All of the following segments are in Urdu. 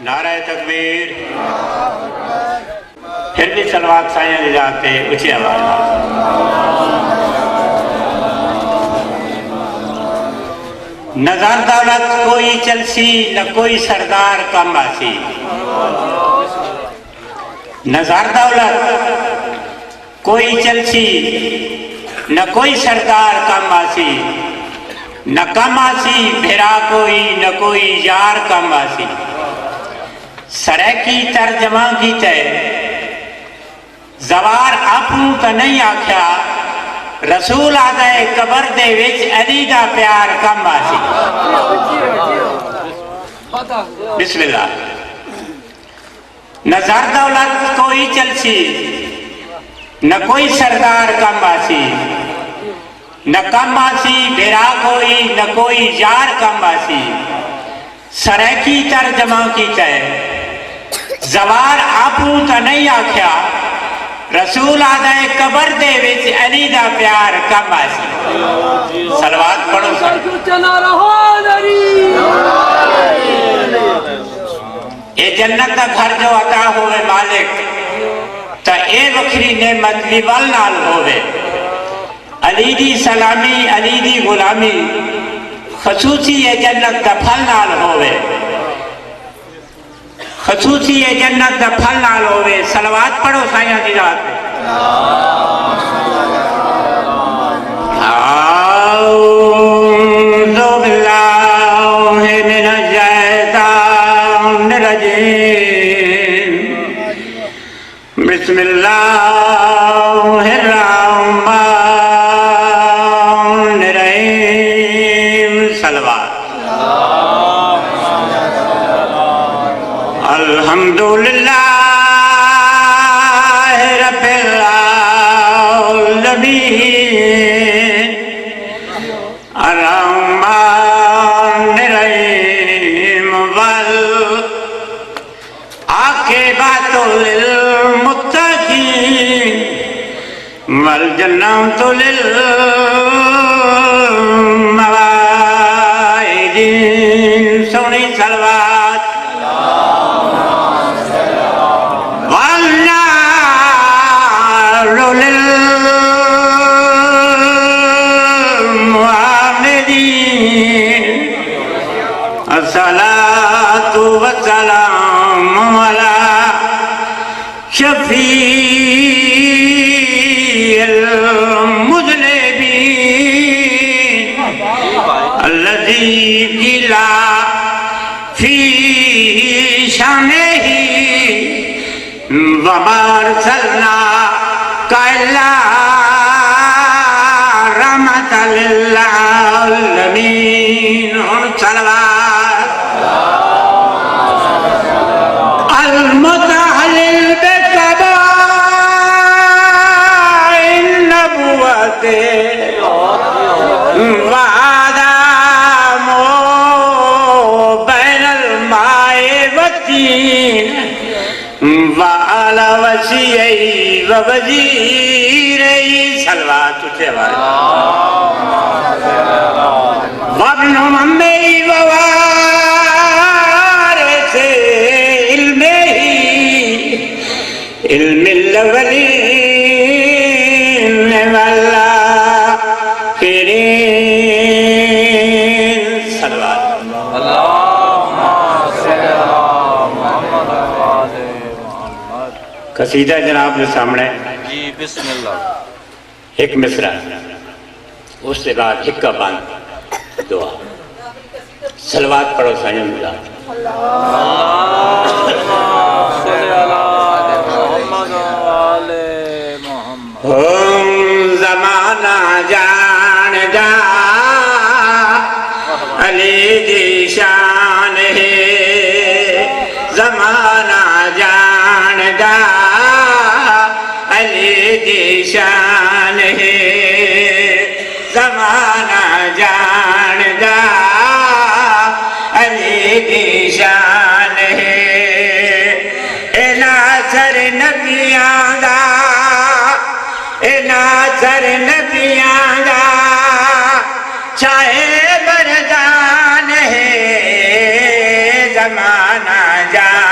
نعرہ تکبیر. پھر بھی صلوات سائیں نجات پہ اچھی آواز. نظر دولت کوئی چلسی نہ کوئی سردار کم آسی. نظر دولت کوئی چلسی نہ کوئی سردار کم آسی. نہ کم آسی بھیرا کوئی نہ کوئی یار کم آسی. سرے کی ترجمہ کی تے زوار اپنوں تا نہیں آکھیا رسول آدھے قبر دے وچ علی دا پیار کم آسی. بسم اللہ. نہ زر دولت کوئی چلسی نہ کوئی سردار کم آسی. نہ کم آسی بھیرا کوئی نہ کوئی یار کم آسی. سرے کی ترجمہ کی تے زوار اپنوں تا نہیں آکھیا رسول آدھے قبر دے وچ علی دا پیار کم آسی. صلوات پڑھو اے جنت دا گھر جو عطا ہوئے مالک تا اے وکھری نعمت لیول نال ہوئے. علی دی سلامی علی دی غلامی خصوصی اے جنت دا پھل نال ہوئے. خصوصی اے جنت دا پھل نال ہوئے. صلوات پڑھو سائیاں دی ذات پہ. اعوذ باللہ من الشیطان الرجیم. بسم اللہ الرحمن الرحیم. صلوات. الحمدللہ رب العالمین الرحمن الرحیم والعاقبۃ للمتقین والجنۃ للموعدین. سونی صلوات. الصلاة والسلام على شفيع المذنبين الذي قيل في شأنه وما أرسلناك إلا رحمة للعالمين. صلوات. المتحلل بقضاء النبوة وآدم بين الماء والطين وعلى وصيه ووزيره. صلوات. وابن ممی ووارث علمه علم الاولین والآخرین. صلوات. قصیدہ جناب کے سامنے جی. بسم اللہ. ایک مصرع اس کے بعد حکہ بند دعا. صلوات پڑھو سائیں اللہ. زمانہ جان جا علی دی شان ہے. زمانہ جان جا علی دی شان ہے. زمانہ جان جا علی دی شان ہے. اے ناصر نبیاں دا اے ناصر نبیاں دا چاہے بردان ہے. زمانہ جان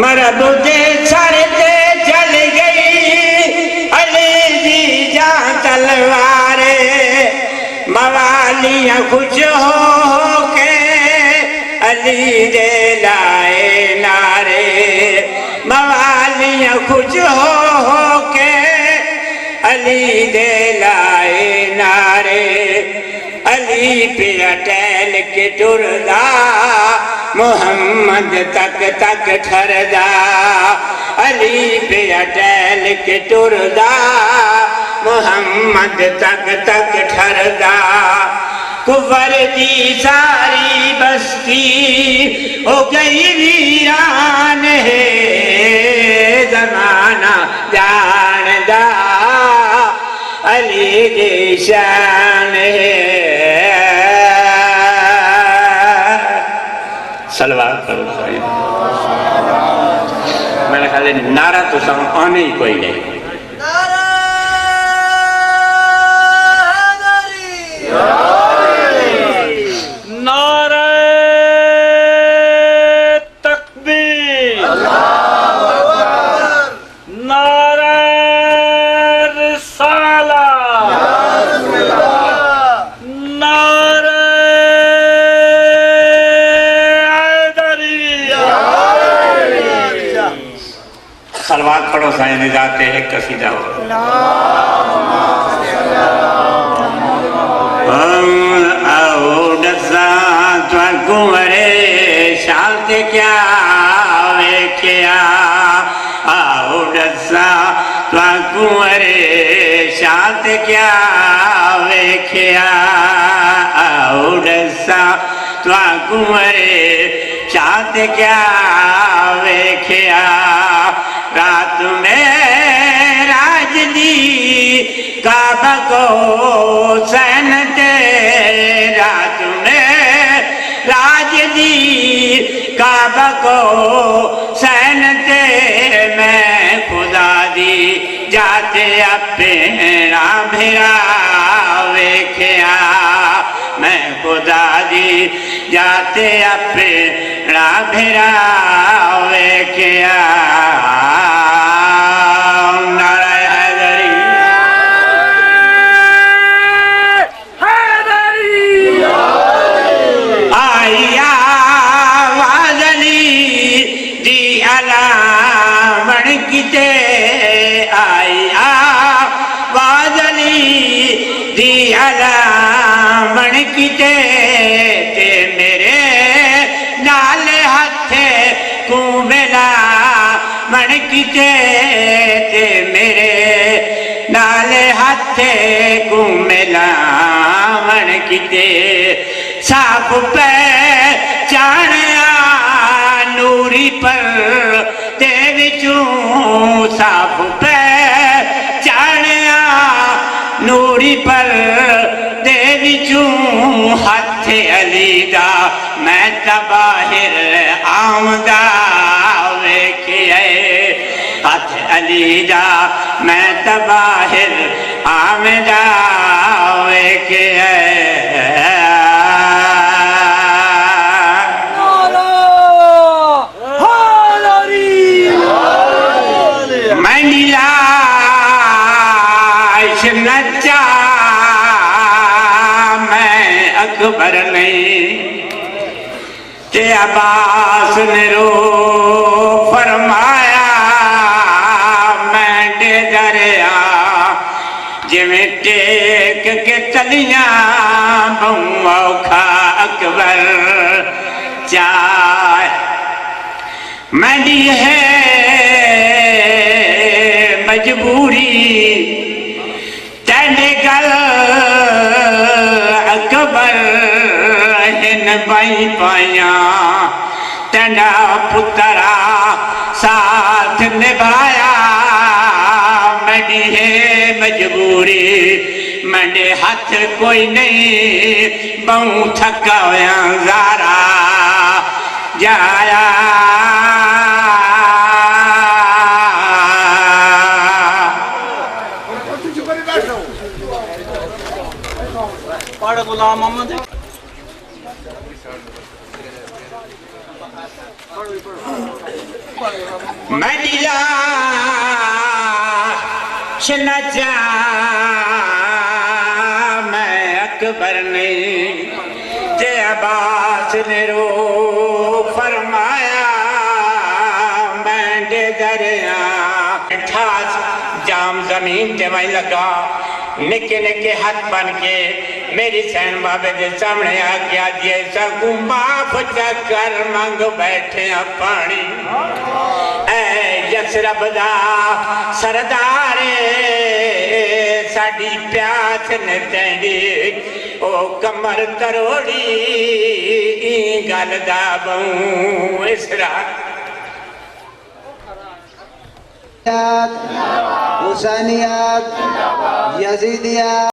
مرب دے سر تے چل گئی علی دی جان تلوارے موالیاں خوش ہو کے علی دے لائے نعرے موالیاں خوش ہو کے علی دے لائے نعرے علی پہ ٹہل کے ٹردا محمد تک تک ٹھردا علی پہ ٹہل کے ٹردا محمد تک تک ٹھردا کفر دی ساری بستی ہو گئی ویران ہے زمانہ جاندا علی دی شان ہے سلوات کرو صحیح میں نے کہا لے نعرہ تو آنے ہی کوئی نہیں سلوات پڑھو سائیں نجات ایک قصیدہ ہو آؤ ڈسا تو کنورے شالتے کیا ویکھیا آؤ ڈسا تو کنورے شالتے کیا ویکھیا آؤ ڈسا تو کنورے شالتے کیا ویکھیا رات میں راج دی کعبہ کو سینتے رات میں راج دی کعبہ کو سینتے میں خدا دی جاتے اپنا بھرا ویکھیا میں خدا دی جاتے اپنا بھرا ویکھیا تے میرے نال ہتھے کو ملا من کیتے تے میرے نال ہتھے کو ملا من کیتے صاف پہ چانیا نوری پر تے وچوں صاف پہ چانیا نوری پر ہاتھ علی دا میں تباہر آمدہ ویکھئے ہاتھ علی دا میں تباہر آمدہ ویکھئے میں نیلاش نچا اکبر نہیں کہ عباس نے رو فرمایا میں ڈے دریا جویں ٹیک کے تلیاں بہوں اوکھا اکبر چاہ میں دی ہے مجبوری تینے گل اکبر ہن بائی پائیاں تینا پترا ساتھ نبھایا میری ہے مجبوری میرے ہاتھ کوئی نہیں بہوں تھکا ہویا زارا جایا غلام محمد میں لیلا چنچا میں اکبر نے تے عباس نے رو فرمایا میں دے دریا ٹھاس جام زمین تے میں لگا نکے نکے ہاتھ بن کے میری سین بابے دے سامنے آ گیا دیئے سکوں معاف چکر منگ بیٹھے پانی اے یسرب دا سردارے ساڑی پیاس نے تینڈی او کمر تروڑی گل دا بہوں اسرا حسینیات یزیدیات